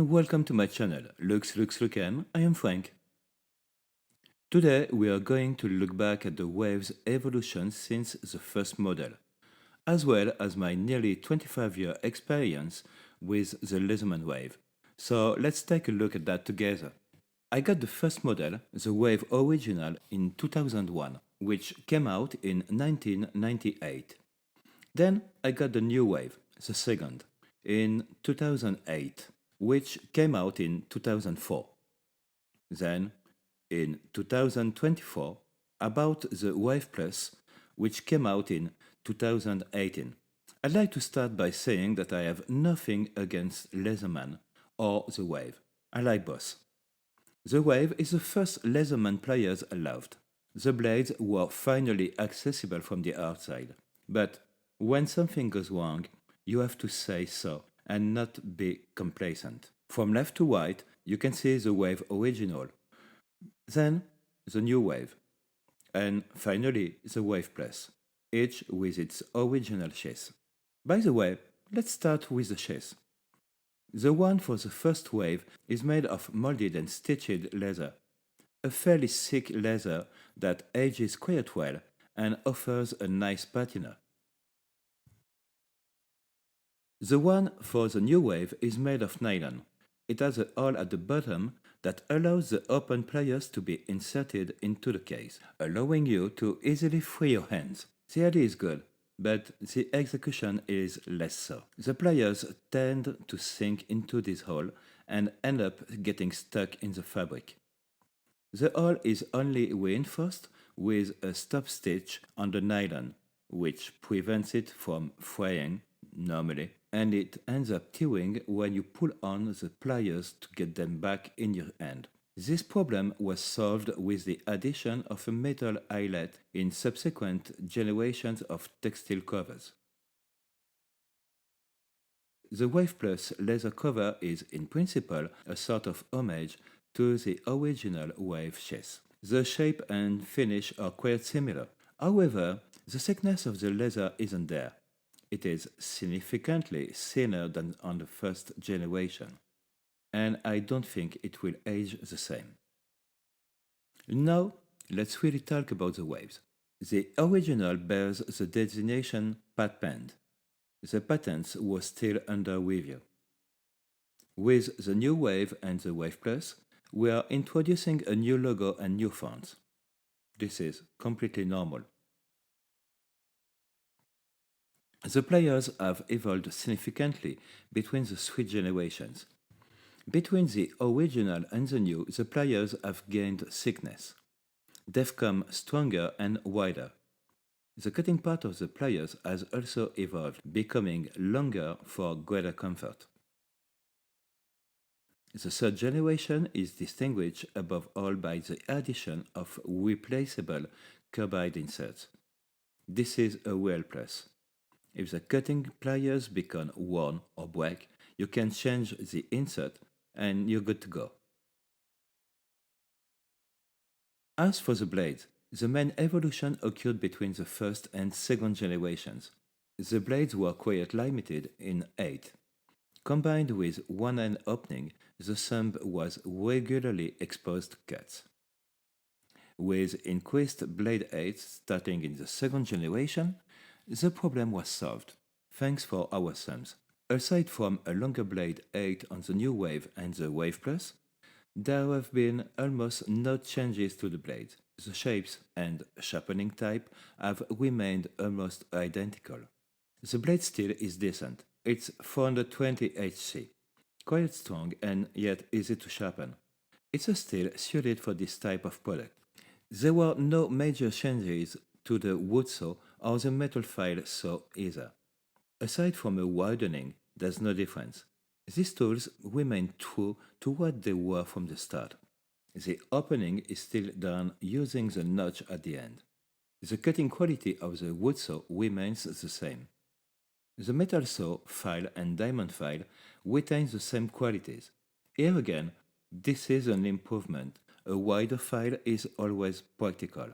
and welcome to my channel, Lux Lux Lucem. I am Frank. Today we are going to look back at the wave's evolution since the first model, as well as my nearly 25-year experience with the Leatherman Wave. So let's take a look at that together. I got the first model, the Wave Original, in 2001, which came out in 1998. Then I got the new Wave, the second, in 2008, which came out in 2004. Then, in 2024, about the Wave Plus, which came out in 2018. I'd like to start by saying that I have nothing against Leatherman or the Wave. I like both. The Wave is the first Leatherman players loved. The blades were finally accessible from the outside. But when something goes wrong, you have to say so and not be complacent. From left to right, you can see the Wave Original, then the new Wave, and finally the Wave Plus, each with its original chassis. By the way, let's start with the chassis. The one for the first Wave is made of molded and stitched leather, a fairly thick leather that ages quite well and offers a nice patina. The one for the new Wave is made of nylon. It has a hole at the bottom that allows the open pliers to be inserted into the case, allowing you to easily free your hands. The idea is good, but the execution is less so. The pliers tend to sink into this hole and end up getting stuck in the fabric. The hole is only reinforced with a stop stitch on the nylon, which prevents it from fraying normally, and it ends up tearing when you pull on the pliers to get them back in your hand. This problem was solved with the addition of a metal eyelet in subsequent generations of textile covers. The Wave Plus leather cover is, in principle, a sort of homage to the original Wave chassis. The shape and finish are quite similar. However, the thickness of the leather isn't there. It is significantly thinner than on the first generation, and I don't think it will age the same. Now, let's really talk about the waves. The original bears the designation patent. The patent was still under review. With the new Wave and the Wave Plus, we are introducing a new logo and new fonts. This is completely normal. The players have evolved significantly between the three generations. Between the original and the new, the players have gained thickness. They've come stronger and wider. The cutting part of the players has also evolved, becoming longer for greater comfort. The third generation is distinguished above all by the addition of replaceable carbide inserts. This is a real plus. If the cutting pliers become worn or break, you can change the insert and you're good to go. As for the blades, the main evolution occurred between the first and second generations. The blades were quite limited in height. Combined with one end opening, the thumb was regularly exposed to cuts. With increased blade height starting in the second generation, the problem was solved, thanks for our thumbs. Aside from a longer blade height on the new Wave and the Wave Plus, there have been almost no changes to the blades. The shapes and sharpening type have remained almost identical. The blade steel is decent. It's 420 HC, quite strong and yet easy to sharpen. It's a steel suited for this type of product. There were no major changes to the wood saw or the metal file saw either. Aside from a widening, there's no difference. These tools remain true to what they were from the start. The opening is still done using the notch at the end. The cutting quality of the wood saw remains the same. The metal saw, file and diamond file retain the same qualities. Here again, this is an improvement. A wider file is always practical.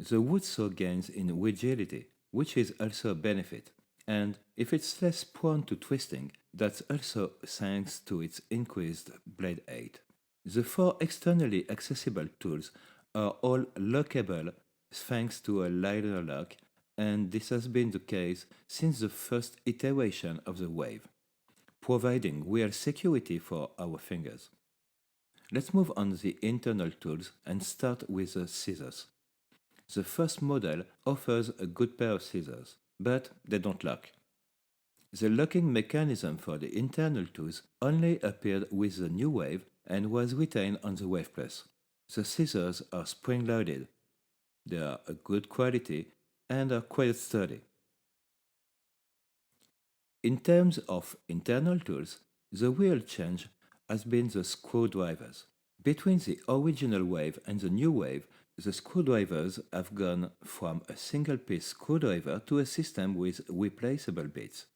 The wood saw gains in rigidity, which is also a benefit. And if it's less prone to twisting, that's also thanks to its increased blade height. The four externally accessible tools are all lockable thanks to a lighter lock, and this has been the case since the first iteration of the Wave, providing real security for our fingers. Let's move on the internal tools and start with the scissors. The first model offers a good pair of scissors, but they don't lock. The locking mechanism for the internal tools only appeared with the new Wave and was retained on the Wave Plus. The scissors are spring-loaded. They are a good quality and are quite sturdy. In terms of internal tools, the real change has been the screwdrivers. Between the original Wave and the new Wave, the screwdrivers have gone from a single-piece screwdriver to a system with replaceable bits.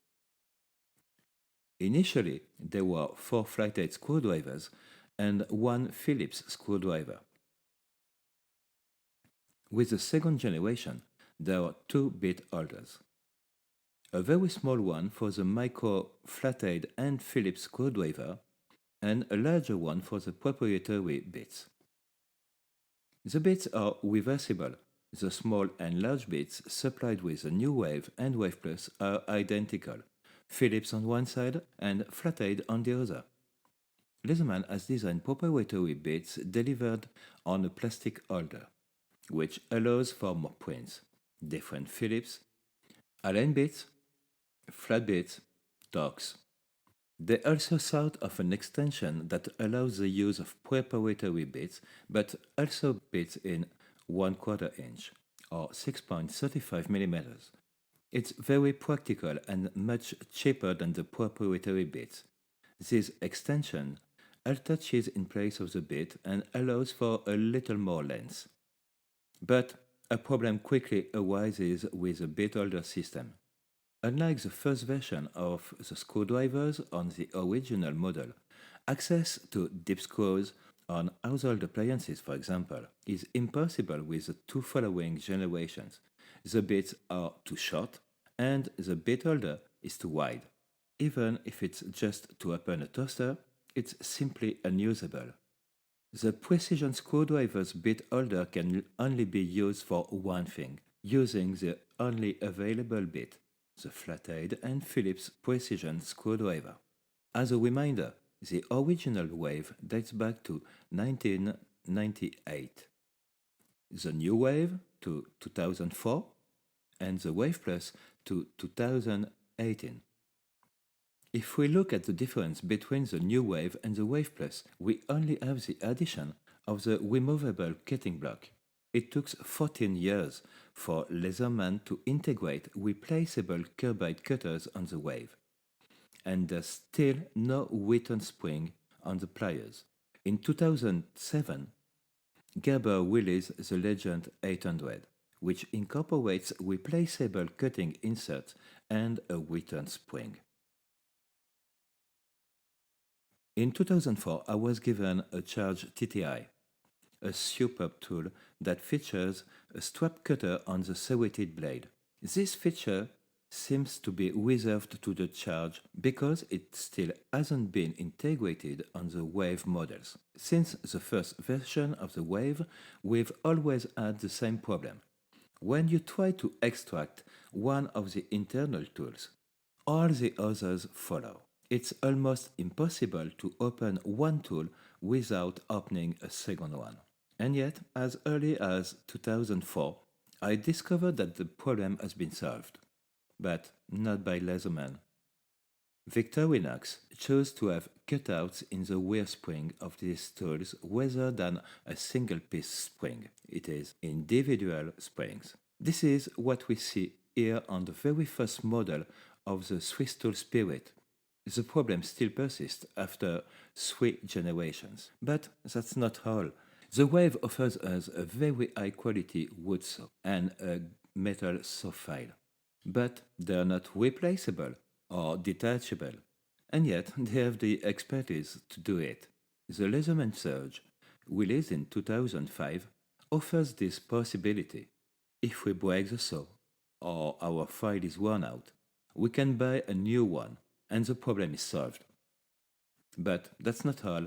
Initially, there were 4 flathead screwdrivers and 1 Phillips screwdriver. With the second generation, there are 2 bit holders. A very small one for the micro flathead and Phillips screwdriver, and a larger one for the proprietary bits. The bits are reversible. The small and large bits supplied with the new Wave and Wave Plus are identical, Phillips on one side and flathead on the other. Leatherman has designed proprietary bits delivered on a plastic holder, which allows for more prints, different Phillips, Allen bits, flat bits, Torx. They also thought of an extension that allows the use of proprietary bits, but also bits in 1/4 inch or 6.35 millimeters. It's very practical and much cheaper than the proprietary bits. This extension attaches in place of the bit and allows for a little more length. But a problem quickly arises with the bit holder system. Unlike the first version of the screwdrivers on the original model, access to deep screws on household appliances, for example, is impossible with the 2 following generations. The bits are too short and the bit holder is too wide. Even if it's just to open a toaster, it's simply unusable. The precision screwdriver's bit holder can only be used for one thing, using the only available bit, the flathead and Phillips precision screwdriver. As a reminder, the original Wave dates back to 1998, the new Wave to 2004, and the Wave Plus to 2018. If we look at the difference between the new Wave and the Wave Plus, we only have the addition of the removable cutting block. It took 14 years for Leatherman to integrate replaceable carbide cutters on the Wave, and there's still no return spring on the pliers. In 2007, Gerber released the Legend 800, which incorporates replaceable cutting inserts and a return spring. In 2004, I was given a Charge TTI, a superb tool that features a strap cutter on the serrated blade. This feature seems to be reserved to the Charge because it still hasn't been integrated on the Wave models. Since the first version of the Wave, we've always had the same problem. When you try to extract one of the internal tools, all the others follow. It's almost impossible to open one tool without opening a second one. And yet, as early as 2004, I discovered that the problem has been solved. But not by Leatherman. Victorinox chose to have cutouts in the rear spring of these tools rather than a single piece spring. It is individual springs. This is what we see here on the very first model of the Swiss Tool Spirit. The problem still persists after 3 generations. But that's not all. The Wave offers us a very high quality wood saw and a metal saw file. But they are not replaceable or detachable, and yet they have the expertise to do it. The Leatherman Surge, released in 2005, offers this possibility. If we break the saw, or our file is worn out, we can buy a new one and the problem is solved. But that's not all.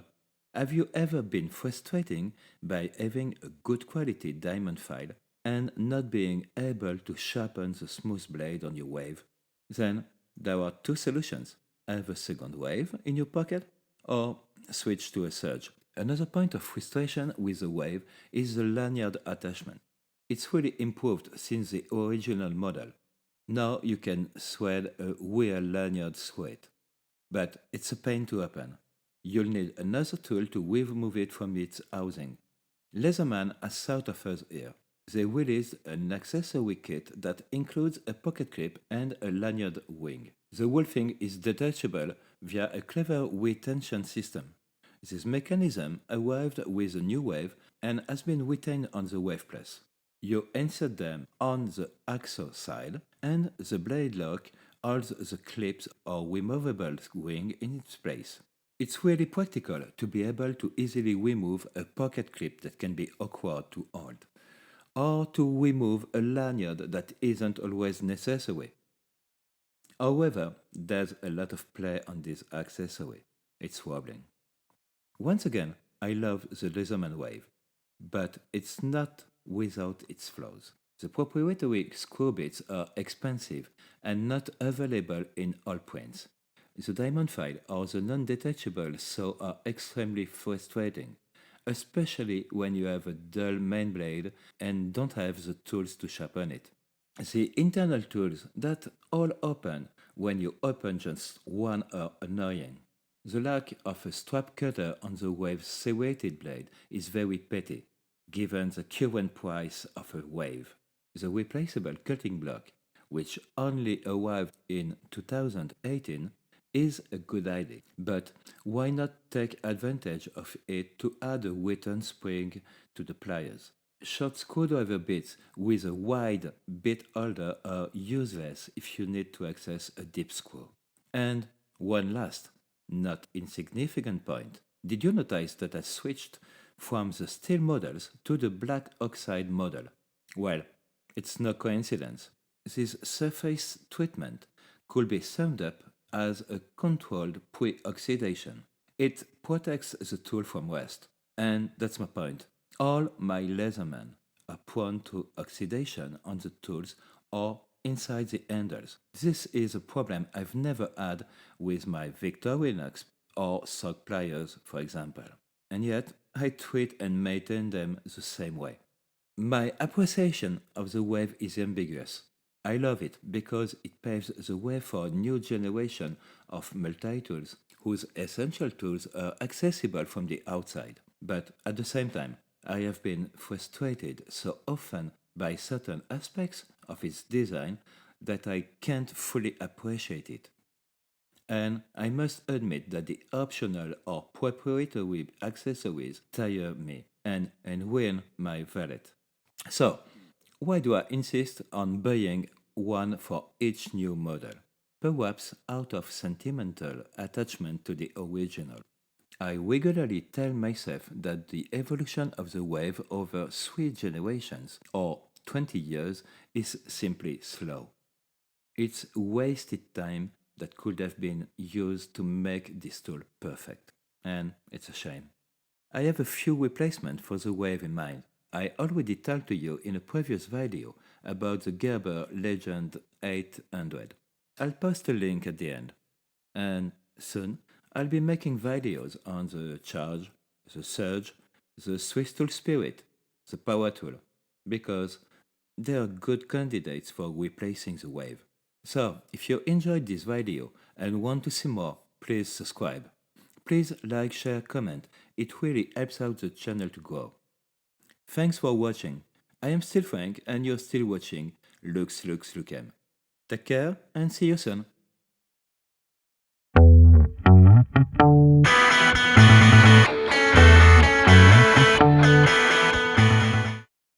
Have you ever been frustrated by having a good quality diamond file and not being able to sharpen the smooth blade on your wave? Then there are two solutions. Have a second wave in your pocket or switch to a surge. Another point of frustration with the wave is the lanyard attachment. It's really improved since the original model. Now you can thread a wear lanyard through it, but it's a pain to open. You'll need another tool to remove it from its housing. Leatherman has thought of us here. They released an accessory kit that includes a pocket clip and a lanyard ring. The whole thing is detachable via a clever retention system. This mechanism arrived with a new wave and has been retained on the Wave Plus. You insert them on the axle side, and the blade lock holds the clips or removable ring in its place. It's really practical to be able to easily remove a pocket clip that can be awkward to hold, or to remove a lanyard that isn't always necessary. However, there's a lot of play on this accessory. It's wobbling. Once again, I love the Leatherman Wave, but it's not without its flaws. The proprietary screw bits are expensive and not available in all prints. The diamond file or the non-detachable saw are extremely frustrating, especially when you have a dull main blade and don't have the tools to sharpen it. The internal tools that all open when you open just one are annoying. The lack of a strap cutter on the Wave's serrated blade is very petty, given the current price of a Wave. The replaceable cutting block, which only arrived in 2018, is a good idea, but why not take advantage of it to add a return spring to the pliers? Short screwdriver bits with a wide bit holder are useless if you need to access a deep screw. And one last, not insignificant point. Did you notice that I switched from the steel models to the black oxide model? Well, it's no coincidence. This surface treatment could be summed up as a controlled pre-oxidation. It protects the tool from rust, and that's my point. All my Leatherman are prone to oxidation on the tools or inside the handles. This is a problem I've never had with my Victorinox or sock pliers, for example. And yet, I treat and maintain them the same way. My appreciation of the Wave is ambiguous. I love it because it paves the way for a new generation of multi-tools whose essential tools are accessible from the outside. But at the same time, I have been frustrated so often by certain aspects of its design that I can't fully appreciate it. And I must admit that the optional or proprietary accessories tire me and ruin my wallet. So, why do I insist on buying one for each new model? Perhaps out of sentimental attachment to the original. I regularly tell myself that the evolution of the wave over 3 generations or 20 years is simply slow. It's wasted time that could have been used to make this tool perfect. And it's a shame. I have a few replacements for the wave in mind. I already told to you in a previous video about the Gerber Legend 800. I'll post a link at the end. And soon, I'll be making videos on the Charge, the Surge, the Swiss Tool Spirit, the Power Tool, because they are good candidates for replacing the wave. So, if you enjoyed this video and want to see more, please subscribe. Please like, share, comment. It really helps out the channel to grow. Thanks for watching. I am still Frank and you're still watching Lux Lux Lucem. Take care and see you soon.